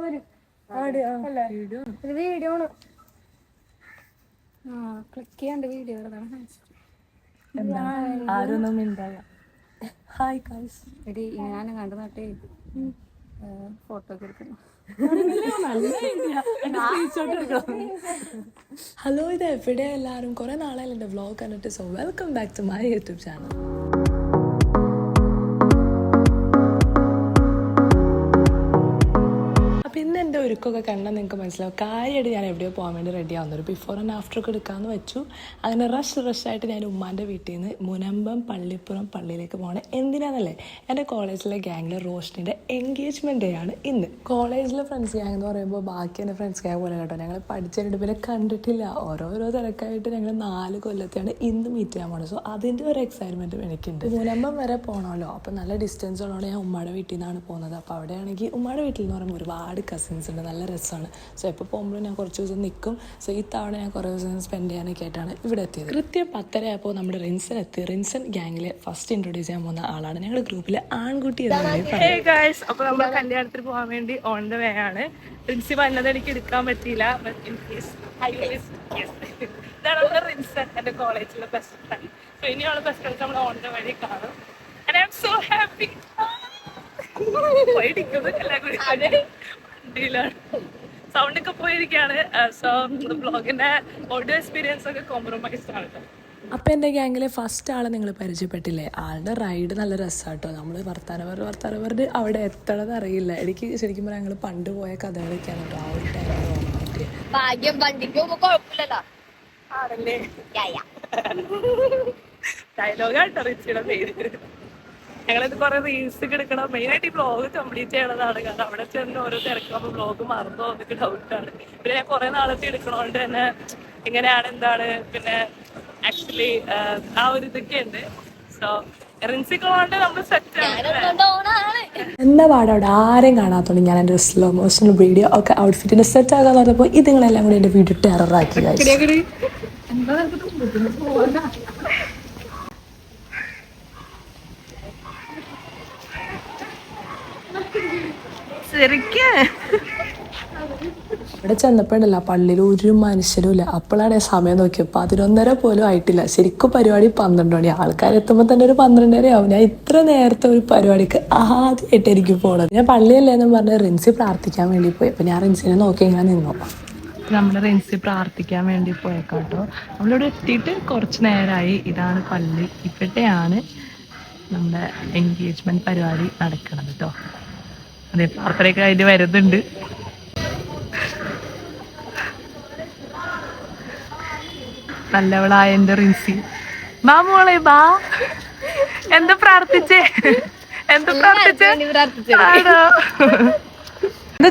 Video click ചെയ്യാണ്ട് video ആരൊന്നും ഉണ്ടാവില്ല. Hi guys. എടി ഞാൻ കണ്ടു നട്ടേ ഫോട്ടോ ഒക്കെ എടുക്കണം. ഹലോ, ഇത് എവിടെ എല്ലാവരും? കുറെ നാളായാലും എൻ്റെ വ്ളോഗ് കണ്ടിട്ട്. So welcome back to my YouTube channel. ഇന്ന് എൻ്റെ ഒരുക്കമൊക്കെ കണ്ടാൽ നിങ്ങൾക്ക് മനസ്സിലാവും. കാര്യമായിട്ട് ഞാൻ എവിടെയോ പോകാൻ വേണ്ടി റെഡി ആവുന്നൊരു ബിഫോർ ആൻഡ് ആഫ്റ്റർ ഒക്കെ എടുക്കാമെന്ന് വെച്ചു. അങ്ങനെ റഷായിട്ട് ഞാൻ ഉമ്മാൻ്റെ വീട്ടിൽ നിന്ന് മുനമ്പം പള്ളിപ്പുറം പള്ളിയിലേക്ക് പോകണം. എന്തിനാണെന്നല്ലേ, എൻ്റെ കോളേജിലെ ഗ്യാങ്ങിലെ റോഷനിൻ്റെ എൻഗേജ്മെൻറ്റ് ഡേ ആണ് ഇന്ന്. കോളേജിലെ ഫ്രണ്ട്സ് ഗ്യാങ് എന്ന് പറയുമ്പോൾ ബാക്കി എൻ്റെ ഫ്രണ്ട്സ് ഗ്യാങ് പോലെ കേട്ടോ. ഞങ്ങൾ പഠിച്ചതിൻ്റെ പിന്നെ കണ്ടിട്ടില്ല. ഓരോരോ തിരക്കായിട്ട് ഞങ്ങൾ 4 കൊല്ലത്തെയാണ് ഇന്ന് മീറ്റ് ചെയ്യാൻ പോകുന്നത്. സോ അതിൻ്റെ ഒരു എക്സൈറ്റ്മെൻറ്റും എനിക്കുണ്ട്. മുനമ്പം വരെ പോകണമല്ലോ, അപ്പോൾ നല്ല ഡിസ്റ്റൻസ് ഉള്ളതുകൊണ്ട് ഞാൻ ഉമ്മയുടെ വീട്ടിൽ നിന്നാണ് പോകുന്നത്. അപ്പോൾ അവിടെയാണെങ്കിൽ ഉമ്മയുടെ വീട്ടിൽ എന്ന് പറയുമ്പോൾ ഒരുപാട് കസിൻസ് ഉണ്ട്, നല്ല രസമാണ്. സോ എപ്പോൾ പോകുമ്പോഴും ഞാൻ കുറച്ച് ദിവസം നിൽക്കും. സോ ഈ തവണ ഞാൻ കുറേ ദിവസം സ്പെൻഡ് ചെയ്യാനൊക്കെ ആയിട്ടാണ് ഇവിടെ എത്തിയത്. കൃത്യം 10:30 ആയപ്പോൾ നമ്മുടെ റിൻസൻ എത്തി. റിൻസൻ ഗ്യാങ്ങിലെ ഫസ്റ്റ് ഇൻട്രൊഡ്യൂസ് ചെയ്യാൻ പോകുന്ന ആളാണ്. ഞങ്ങളുടെ ഗ്രൂപ്പിലെ ആൺകുട്ടി. അപ്പോൾ നമ്മൾ കല്യാണത്തിന് പോകാൻ വേണ്ടി ഓൺ ദ വേ ആണ്. റിൻസി വന്നത് എനിക്ക് എടുക്കാൻ പറ്റിയില്ല. ഇതാണ് നമ്മുടെ റിൻസൻ, എൻ്റെ കോളേജിലെ ബെസ്റ്റ് ഫ്രണ്ട്. സോ ഇനിയുള്ള ബെസ്റ്റ് ഫ്രണ്ട്സ് നമ്മൾ ഓൺ ദ വഴി കാണും. And I am so happy. പോയിരിക്കുന്നത് എല്ലാം കൂടി സൗണ്ട് ഒക്കെ പോയിരിക്കുകയാണ്. സോ ബ്ലോഗിന്റെ ഓഡിയോ എക്സ്പീരിയൻസ് ഒക്കെ കോംപ്രമൈസ്ഡ് ആണ്. അപ്പം എൻ്റെ ഗ്യാങ്ങിലെ ഫസ്റ്റ് ആളെ നിങ്ങൾ പരിചയപ്പെട്ടില്ലേ? ആളുടെ റൈഡ് നല്ല രസമാട്ടോ. നമ്മൾ വർത്താനം പറഞ്ഞ് അവിടെ എത്തണമെന്ന് അറിയില്ല. എനിക്ക് ശരിക്കും പറഞ്ഞാൽ ഞങ്ങൾ പണ്ട് പോയ കഥകളൊക്കെയാണ് കേട്ടോ. ആ ഒരു ഡയലോഗാട്ടോ റിച്ചിയുടെ പേര്. ഞങ്ങളിത് കുറെ റീൽസ് ഒക്കെ എടുക്കണം. മെയിനായിട്ട് ഈ വ്ളോഗ് കംപ്ലീറ്റ് ചെയ്യണതാണ്. കാരണം അവിടെ ചെന്ന് ഓരോ തിരക്കുമ്പോൾ വ്ളോഗ് മറന്നോ എന്നൊക്കെ ഡൗട്ടാണ്. പിന്നെ ഞാൻ കുറെ നാളത്തെ എടുക്കണോണ്ട് തന്നെ എങ്ങനെയാണ് എന്താണ് പിന്നെ ആക്ച്വലി ആ ഒരു ഇതൊക്കെ ഉണ്ട്. സോ റിൻസിക്കളോണ്ട് നമ്മൾ സെറ്റ് എന്താ പാടെ അവിടെ ആരെയും കാണാത്തോണ്ട് ഞാൻ എൻ്റെ സ്ലോ മോഷൻ വീഡിയോ ഒക്കെ ഔട്ട്ഫിറ്റിന്റെ സെറ്റ് ആകാന്ന് പറഞ്ഞപ്പോൾ ഇത് നിങ്ങളെല്ലാം കൂടി എൻ്റെ വീഡിയോ ടെററാക്കി. ഇവിടെ ചെന്നപ്പോഴല്ല പള്ളിയിൽ ഒരു മനുഷ്യരും ഇല്ല. അപ്പോഴാണ് സമയം നോക്കിയപ്പോൾ 11:30 പോലും ആയിട്ടില്ല. ശരിക്കും പരിപാടി 12 മണി. ആൾക്കാരെത്തുമ്പോൾ തന്നെ ഒരു 12:30 ആവും. ഞാൻ ഇത്ര നേരത്തെ ഒരു പരിപാടിക്ക് ആദ്യമായിട്ട് എനിക്ക് പോണത്. ഞാൻ പള്ളിയല്ലേന്നും പറഞ്ഞ് റിൻസി പ്രാർത്ഥിക്കാൻ വേണ്ടി പോയി. അപ്പം ഞാൻ റിൻസിനെ നോക്കി ഇങ്ങനെ നിന്നു. നമ്മുടെ റിൻസി പ്രാർത്ഥിക്കാൻ വേണ്ടി പോയേക്കാട്ടോ. നമ്മളിവിടെ എത്തിയിട്ട് കുറച്ച് നേരമായി. ഇതാണ് പള്ളി. ഇവിടെയാണ് നമ്മുടെ എൻഗേജ്മെന്റ് പരിപാടി നടക്കുന്നത് കേട്ടോ. അതെ, പ്രാർത്ഥനയൊക്കെ അതിന് വരുന്നുണ്ട്. നല്ലവളായ എന്റെ റിൻസി. ബാ മോളെ ബാ. എന്താ പ്രാർത്ഥിച്ചേ?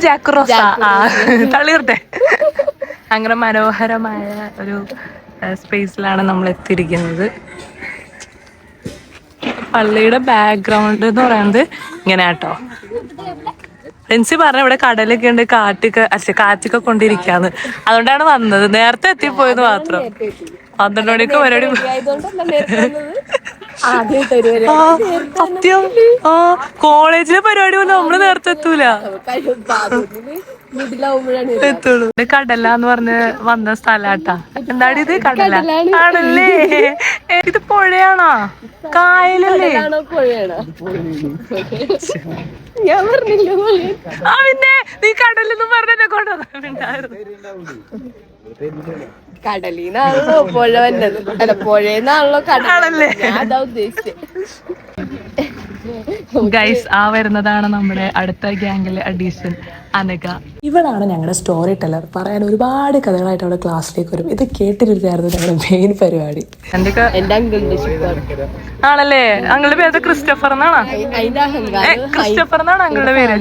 ജാക്രോസ തളിർട്ടെ. അങ്ങനെ മനോഹരമായ ഒരു സ്പേസിലാണ് നമ്മൾ എത്തിയിരിക്കുന്നത്. പള്ളിയുടെ ബാക്ക്ഗ്രൗണ്ട് എന്ന് പറയുന്നത് ഇങ്ങനെ കേട്ടോ. റിൻസി പറഞ്ഞ ഇവിടെ കടലൊക്കെ ഉണ്ട്, കാറ്റൊക്കെ കൊണ്ടിരിക്കാന്ന്. അതുകൊണ്ടാണ് വന്നത്. നേരത്തെ എത്തിപ്പോയെന്ന് മാത്രം. 12 മണിക്ക് പരിപാടി. സത്യം. കോളേജിലെ പരിപാടി പോലെ നമ്മള് നേരത്തെ എത്തൂല. എത്തുള്ളൂ. കടല എന്ന് പറഞ്ഞ് വന്ന സ്ഥലാട്ടാ. എന്താണ് ഇത്? കടല ആണല്ലേ? ഇത് പുഴയാണോ കായലല്ലേ? ഞാൻ പറഞ്ഞില്ല. ആ പിന്നെ നീ കടലെന്ന് പറഞ്ഞെന്നെ കൊണ്ടുവന്നിട്ടുണ്ടായിരുന്നു. കടലിന്നാണല്ലോ പുഴ വന്നത്. അല്ല, പുഴന്നാണല്ലോ കടലല്ലേ? അതാ ഉദ്ദേശിച്ചത്. ഗൈസ്, ആ വരുന്നതാണ് നമ്മുടെ അടുത്ത ഗ്യാങ്ങിലെ അഡീഷൻ അനഘ. ഇവളാണ് ഞങ്ങളുടെ സ്റ്റോറി ടെല്ലർ. പറയാൻ ഒരുപാട് കഥകളായിട്ട് അവിടെ ക്ലാസ്സിലേക്ക് വരും. ഇത് കേട്ടിരുത്തായിരുന്നു ഞങ്ങളുടെ മെയിൻ പരിപാടി. എന്റെ ആണല്ലേ? അങ്ങളുടെ പേര് ക്രിസ്റ്റഫർ എന്നാണോ? ക്രിസ്റ്റഫർ എന്നാണ് അങ്ങളുടെ പേര്.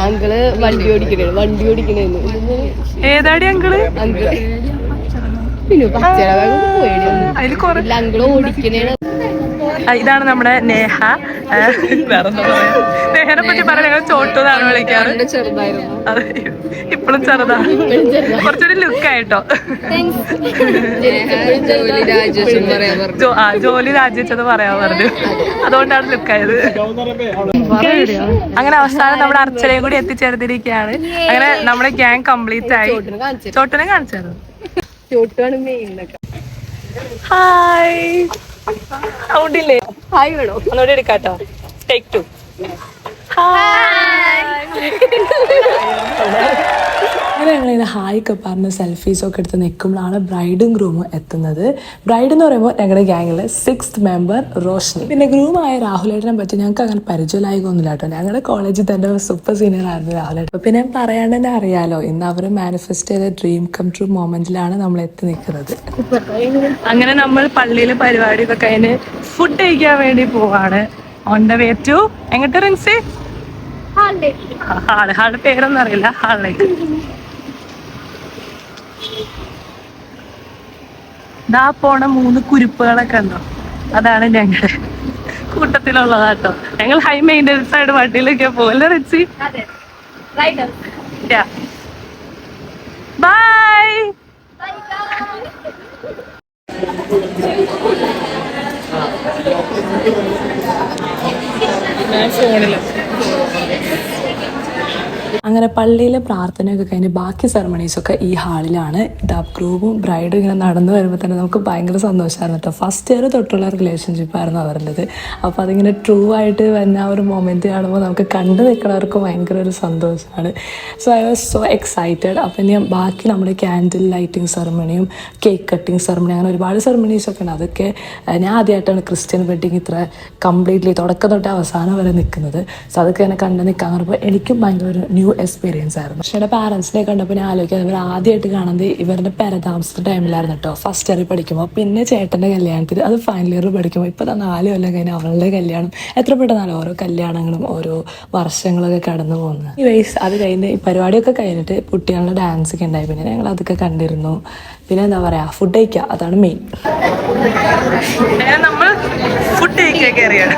അങ്കിള് വണ്ടി ഓടിക്കണേ. ഏതാടി അങ്കിള്? പിന്നെ അങ്കിള് ഓടിക്കണേ. ഇതാണ് നമ്മുടെ നേഹ. വേറെന്താ പറയാ, നേഹനെ പറ്റി പറയാൻ ഞങ്ങൾ ചോട്ടു എന്നാണ് വിളിക്കാറ്. അതെ, ഇപ്പോഴും ചെറുതാണ്, കുറച്ചുകൂടി ലുക്കായിട്ടോ. ജോലി രാജിവെച്ചത് പറയാൻ പറഞ്ഞു, അതുകൊണ്ടാണ് ലുക്കായത്. അങ്ങനെ അവസാനം നമ്മുടെ അർച്ചനയും കൂടി എത്തിച്ചേർന്നിരിക്കുകയാണ്. അങ്ങനെ നമ്മുടെ ഗ്യാങ് കംപ്ലീറ്റ് ആയി. ചോട്ടനെ കാണിച്ചായിരുന്നു. ഹായ്, സൗണ്ടില്ലേ? ഹായ് വേണോ? ഒന്നുകൂടി എടുക്കാട്ടോ. ടേക്ക് 2. അങ്ങനെ ഞങ്ങളിങ്ങനെ ഹായ്ക്ക് പറഞ്ഞ് സെൽഫീസൊക്കെ എടുത്ത് നിൽക്കുമ്പോഴാണ് ബ്രൈഡും ഗ്രൂമും എത്തുന്നത്. ബ്രൈഡ് എന്ന് പറയുമ്പോൾ ഞങ്ങളുടെ ഗ്യാങ്ങിലെ 6th മെമ്പർ റോഷ്നി. പിന്നെ ഗ്രൂമായ രാഹുലേട്ടനെ പറ്റി ഞങ്ങൾക്ക് അങ്ങനെ പരിചയമായിക്കൊന്നുമില്ല കേട്ടോ. ഞങ്ങളുടെ കോളേജിൽ തന്നെ സൂപ്പർ സീനിയർ ആയിരുന്നു രാഹുലേട്ടൻ. പിന്നെ പറയാണ്ട് തന്നെ അറിയാലോ, ഇന്ന് അവർ മാനിഫെസ്റ്റ് ചെയ്ത ഡ്രീം കം ട്രൂ മൊമെന്റിലാണ് നമ്മൾ എത്തി നിൽക്കുന്നത്. അങ്ങനെ നമ്മൾ പള്ളിയിൽ പരിപാടിയൊക്കെ കഴിഞ്ഞ് ഫുഡ് കഴിക്കാൻ വേണ്ടി പോവാണ്. ഓൺ ദ വേ ടു എങ്ങോട്ട് റിൻസി? ഹാള് പേരൊന്നും അറിയില്ല. ഹാളിലേക്ക് ദാ പോണ 3 കുരുപ്പുകളൊക്കെ ഉണ്ടോ, അതാണ് ഞങ്ങളുടെ കൂട്ടത്തിലുള്ളതാട്ടോ. ഞങ്ങൾ ഹൈ മെയിൻ്റെനൻസ് ആയിട്ട് വണ്ടിയിലൊക്കെ പോകല്ലേ റിൻസി? ബൈ. അങ്ങനെ പള്ളിയിലെ പ്രാർത്ഥനയൊക്കെ കഴിഞ്ഞ് ബാക്കി സെറമണീസൊക്കെ ഈ ഹാളിലാണ്. ഗ്രൂമും ബ്രൈഡും ഇങ്ങനെ നടന്നു വരുമ്പോൾ തന്നെ നമുക്ക് ഭയങ്കര സന്തോഷമായിരുന്നു കേട്ടോ. ഫസ്റ്റ് ഇയർ തൊട്ടുള്ള റിലേഷൻഷിപ്പായിരുന്നു അവരുടേത്. അപ്പോൾ അതിങ്ങനെ ട്രൂ ആയിട്ട് വരുന്ന ആ ഒരു മൊമെൻറ്റ് കാണുമ്പോൾ നമുക്ക് കണ്ടു നിൽക്കുന്നവർക്ക് ഭയങ്കര ഒരു സന്തോഷമാണ്. So I was so excited. അപ്പം ഇനി ബാക്കി നമ്മുടെ ക്യാൻഡിൽ ലൈറ്റിംഗ് സെറമണിയും കേക്ക് കട്ടിങ് സെറമണി, അങ്ങനെ ഒരുപാട് സെറമണീസൊക്കെ ഉണ്ട്. അതൊക്കെ ഞാൻ ആദ്യമായിട്ടാണ് ക്രിസ്ത്യൻ വെഡിങ് ഇത്ര കംപ്ലീറ്റ്ലി തുടക്കം തൊട്ട് അവസാനം വരെ നിൽക്കുന്നത്. സോ അതൊക്കെ എന്നെ കണ്ടു നിൽക്കാൻ പറയുമ്പോൾ എനിക്കും ഭയങ്കര ഒരു ന്യൂ എക്സ്പീരിയൻസ് ആയിരുന്നു. പക്ഷേ എൻ്റെ പാരൻസിനെ കണ്ടപ്പോൾ ഞാൻ ആലോചിക്കാം, ഇവർ ആദ്യമായിട്ട് കാണുന്നത് ഇവരുടെ പെരതാമസത്തെ ടൈമിലായിരുന്നു കേട്ടോ, ഫസ്റ്റ് ഇയർ പഠിക്കുമ്പോൾ. പിന്നെ ചേട്ടൻ്റെ കല്യാണത്തിൽ, അത് ഫൈനൽ ഇയർ പഠിക്കുമ്പോൾ. ഇപ്പോൾ 4 കൊല്ലം കഴിഞ്ഞ് അവളുടെ കല്യാണം. എത്ര പെട്ടെന്നാണ് ഓരോ കല്യാണങ്ങളും ഓരോ വർഷങ്ങളൊക്കെ കടന്നു പോകുന്നത്. ഈ വയസ്സ് അത് കഴിഞ്ഞ് ഈ പരിപാടിയൊക്കെ കഴിഞ്ഞിട്ട് കുട്ടികളുടെ ഡാൻസ് ഒക്കെ ഉണ്ടായി. പിന്നെ ഞങ്ങൾ അതൊക്കെ കണ്ടിരുന്നു. പിന്നെ എന്താ പറയുക, ഫുഡ് കഴിക്കുക, അതാണ് മെയിൻ. നമ്മൾ ഫുഡ് കഴിക്കാൻ കയറിയാണ്.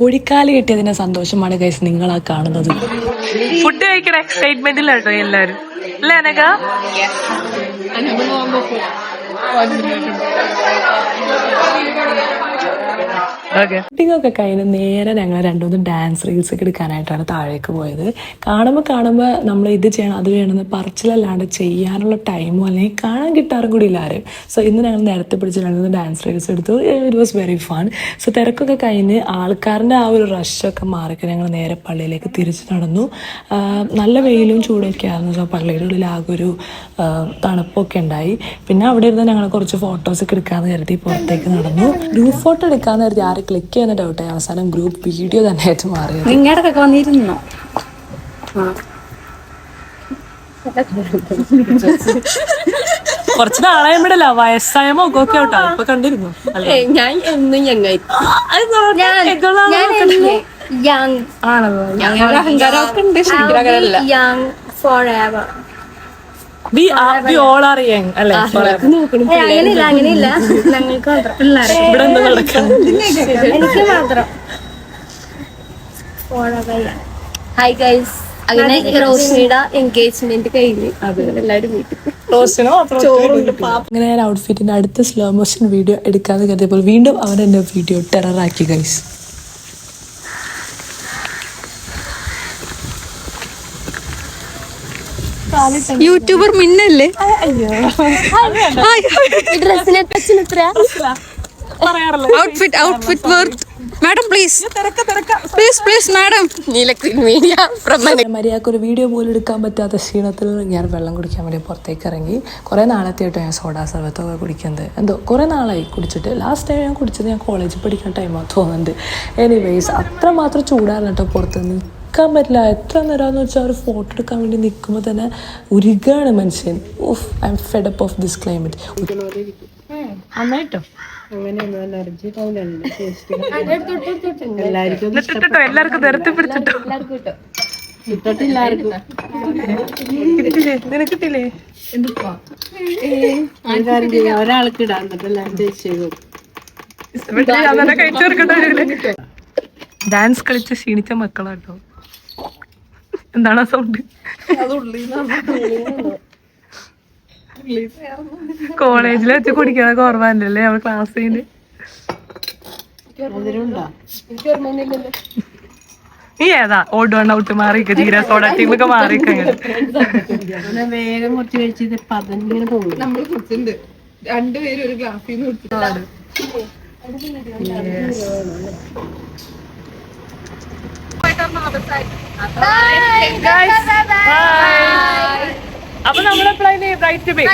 ഒഴിക്കാല് കിട്ടിയതിന്റെ സന്തോഷമാണ് ഗൈസ് നിങ്ങളാ കാണുന്നത്. ഫുഡ് കഴിക്കണ എക്സൈറ്റ്മെന്റിലാട്ടോ എല്ലാരും, അല്ലേ അനക? ഷൂട്ടിങ്ങൊക്കെ കഴിഞ്ഞ് നേരെ ഞങ്ങൾ 2-3 ഡാൻസ് റീൽസ് ഒക്കെ എടുക്കാനായിട്ടാണ് താഴേക്ക് പോയത്. കാണുമ്പോൾ നമ്മൾ ഇത് ചെയ്യണം അത് ചെയ്യണമെന്ന് പറച്ചിലല്ലാണ്ട് ചെയ്യാനുള്ള ടൈമോ അല്ലെങ്കിൽ കാണാൻ കിട്ടാറും കൂടി ഇല്ല ആരും. സോ ഇന്ന് ഞങ്ങൾ നേരത്തെ പിടിച്ച് 2 ഡാൻസ് റീൽസ് എടുത്തു. It was very fun. So തിരക്കൊക്കെ കഴിഞ്ഞ് ആൾക്കാരുടെ ആ ഒരു റഷൊക്കെ മാറിക്ക് ഞങ്ങൾ നേരെ പള്ളിയിലേക്ക് തിരിച്ച് നടന്നു. നല്ല വെയിലും ചൂടൊക്കെ ആയിരുന്നു. സോ പള്ളിയുടെ ഉള്ളിൽ ആകെ ഒരു തണുപ്പൊക്കെ ഉണ്ടായി. പിന്നെ അവിടെ ഇരുന്ന് ഞങ്ങൾ കുറച്ച് ഫോട്ടോസൊക്കെ എടുക്കാമെന്ന് കരുതി പുറത്തേക്ക് നടന്നു. ഗ്രൂപ്പ് ഫോട്ടോ എടുക്കാമെന്ന് കരുതി ആരും ക്ലിക്ക് ചെയ്യുന്ന ഡൗട്ടായി. അവസാനം ഗ്രൂപ്പ് വീഡിയോ തന്നെ ആയിട്ട് മാറിയത്. നിങ്ങളുടെ വന്നിരുന്നോ? കുറച്ച് നാളായപ്പോഴല്ല, വയസ്സായ മുഖമൊക്കെ കേട്ടോ ഇപ്പൊ കണ്ടിരുന്നു. ഞാൻ എന്നും അഹങ്കാരമൊക്കെ ഉണ്ട്. അങ്ങനെയില്ല ഞങ്ങൾക്ക് എനിക്ക് മാത്രം. ഹായ് ഗൈസ്, അങ്ങനെ റോഷിനിയുടെ എൻഗേജ്മെന്റ് കഴിഞ്ഞ് എല്ലാവരും വീട്ടിൽ. അങ്ങനെ ഞാൻ ഔട്ട്ഫിറ്റിന്റെ അടുത്ത സ്ലോ മോഷൻ വീഡിയോ എടുക്കാതെ കരുതിയപ്പോൾ വീണ്ടും അവൻ എന്റെ വീഡിയോ ടെററാക്കി ഗൈസ്. യൂട്യൂബർ മിന്നല്ലേ? ഡ്രസ്സിനെ outfit worth. Madam please madam. നീലക്രീൻ മീഡിയ മര്യാദക്ക് ഒരു വീഡിയോ പോലും എടുക്കാൻ പറ്റാത്ത ക്ഷീണത്തിൽ ഞാൻ വെള്ളം കുടിക്കാൻ വേണ്ടി പുറത്തേക്ക് ഇറങ്ങി. കുറേ നാളത്തെയായിട്ടോ ഞാൻ സോഡാ സർവത്തൊക്കെ കുടിക്കുന്നത്. എന്തോ കുറേ നാളായി കുടിച്ചിട്ട്. ലാസ്റ്റ് ടൈം ഞാൻ കുടിച്ചത് ഞാൻ കോളേജിൽ പഠിക്കുന്ന ടൈമാണ് തോന്നുന്നുണ്ട്. എനിവേസ് അത്രമാത്രം ചൂടായിരുന്നു കേട്ടോ. പുറത്ത് നിൽക്കാൻ പറ്റില്ല. എത്ര നേരമെന്ന് വെച്ചാൽ ഒരു ഫോട്ടോ എടുക്കാൻ വേണ്ടി നിൽക്കുമ്പോൾ തന്നെ ഉരുകാണ് മനുഷ്യൻ. ഓഫ്, I am fed up of this climate. നന്നായിട്ടോ എല്ലാവർക്കും നിരത്തി പിടിച്ചിട്ടോ. നിനക്കിട്ടില്ലേ? ഒരാൾക്ക് ഇടാൻ എല്ലാവരും ടേസ്റ്റ് ഡാൻസ് കളിച്ച് ക്ഷീണിച്ച മക്കളാട്ടോ. എന്താണ് ആ സൗണ്ട്? കോളേജിൽ വെച്ച് കുടിക്കാനൊക്കെ ഓർമ്മല്ലേ അവൾ ക്ലാസ്സിന്? നീ ഏതാ ഓടുവണ്ണ ഔട്ട് മാറിക്ക തീരെ സോഡ ടീമൊക്കെ മാറിക്ക വേഗം കുറച്ച് കഴിച്ചിട്ട് പതഞ്ഞിങ്ങനെ പോകും. നമ്മൾ കുടിച്ചിട്ടുണ്ട് രണ്ടുപേരും ഒരു ഗ്ലാസ്സിൽ നിന്ന് കുടിച്ചിട്ടുണ്ട്. അപ്പൊ നമ്മളെപ്പോഴാണ് റൈറ്റ് ബേ.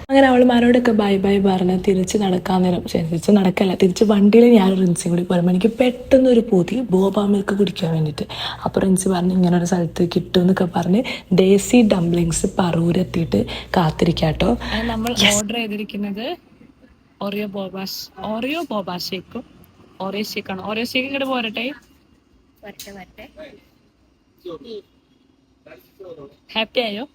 അങ്ങനെ അവൾമാരോടൊക്കെ ബൈ ബൈ പറഞ്ഞ് തിരിച്ച് നടക്കാൻ നേരം, തിരിച്ച് നടക്കല്ല, തിരിച്ച് വണ്ടിയിൽ ഞാൻ റിൻസിയും കൂടി പറയുമ്പോൾ എനിക്ക് പെട്ടെന്നൊരു പൂതി ബോബ മിൽക്ക് കുടിക്കാൻ വേണ്ടിയിട്ട്. അപ്പോൾ റിൻസി പറഞ്ഞ് ഇങ്ങനെ ഒരു സ്ഥലത്ത് കിട്ടും എന്നൊക്കെ പറഞ്ഞ് ദേശി ഡംപ്ലിങ്സ് പറൂരെത്തിയിട്ട് കാത്തിരിക്കാട്ടോ. നമ്മൾ ഓർഡർ ചെയ്തിരിക്കുന്നത് ഓറിയോ ബോബ ഷേക്കും ഓറിയോ ഷേക്കാണ്. ഓറിയോ ഷേക്ക് ഇങ്ങോട്ട് പോരട്ടെ. ഹാപ്പി ആയോ?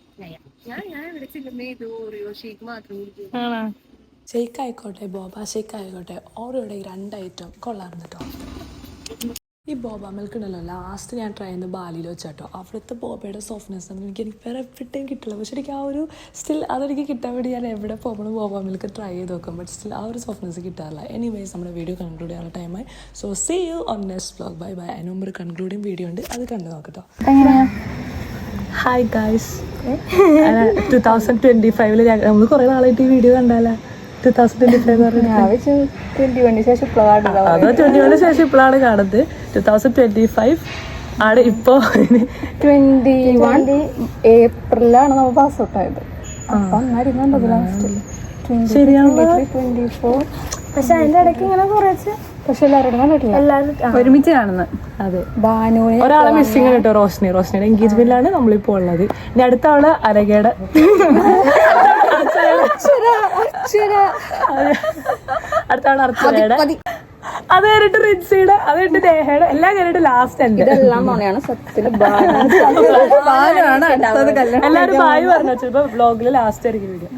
ഷേക്ക് ആയിക്കോട്ടെ ബോബ ഷേക്ക് ആയിക്കോട്ടെ ഓരോടെ 2 ഐറ്റം കൊള്ളാറുണ്ട് കേട്ടോ. ഈ ബോബ മിൽക്ക് ഉണ്ടല്ലോ ലാസ്റ്റ് ഞാൻ ട്രൈ ചെയ്യുന്നത് ബാലിയിൽ വെച്ചാട്ടോ. അവിടുത്തെ ബോബയുടെ സോഫ്റ്റ്നെസ് എനിക്ക് വേറെ എവിടെയും കിട്ടില്ല. പക്ഷെ എനിക്ക് ആ ഒരു സ്റ്റിൽ അതെനിക്ക് കിട്ടാൻ വേണ്ടി ഞാൻ എവിടെ പോകുമ്പോഴും ബോബ മിൽക്ക് ട്രൈ ചെയ്ത് നോക്കാം. ബട്ട് സ്റ്റിൽ ആ ഒരു സോഫ്റ്റ്നെസ് കിട്ടാറില്ല. എനിവേസ് നമ്മുടെ വീഡിയോ കൺക്ലൂഡ് ചെയ്യാനുള്ള ടൈമായി. So see you on next vlog. Bye bye. അതിന് മുമ്പ് ഒരു കൺക്ലൂഡിങ് വീഡിയോ ഉണ്ട്, അത് കണ്ടു നോക്കട്ടോ. ഹായ് ഗായ്സ്, 2025 നമ്മൾ കുറെ നാളായിട്ട് ഈ വീഡിയോ കണ്ടാലേ. 2025 അതോ 21 ശേഷം ഇപ്പോഴാണ് കാണുന്നത്. 2025 ആണ് ഇപ്പോ. 21 ഏപ്രിലാണ് നമ്മൾ പാസ് ഔട്ട് ആയത്. ശരിയാണല്ലോ. 24 പക്ഷെ അതിന്റെ ഇടയ്ക്ക് ഇങ്ങനെ കുറച്ച് പക്ഷെ എല്ലാവരും കണ്ടിട്ടില്ല, ഒരുമിച്ച് കാണുന്നത്. അതെ, ഭാനുവിനെ ഒരാളെ മിസ്സിംഗ് കേട്ടോ. റോഷനിയുടെ എൻഗേജ്മെന്റിലാണ് നമ്മളിപ്പോ ഉള്ളത്. ഇനി അടുത്ത ആള് അരകയുടെ, അടുത്ത ആള് അർച്ചനയുടെ, അത് കഴിഞ്ഞിട്ട് റിൻസിയുടെ, അത് കഴിഞ്ഞിട്ട് ദേഹയുടെ, എല്ലാം കഴിഞ്ഞിട്ട് ലാസ്റ്റ് ഉണ്ട്. ഇതെല്ലാം നുണയാണ് സത്യത്തില്. എല്ലാരും ബായ് പറഞ്ഞു. ചിലപ്പോ വ്ലോഗില് ലാസ്റ്റ് ആയിരിക്കും വീഡിയോ.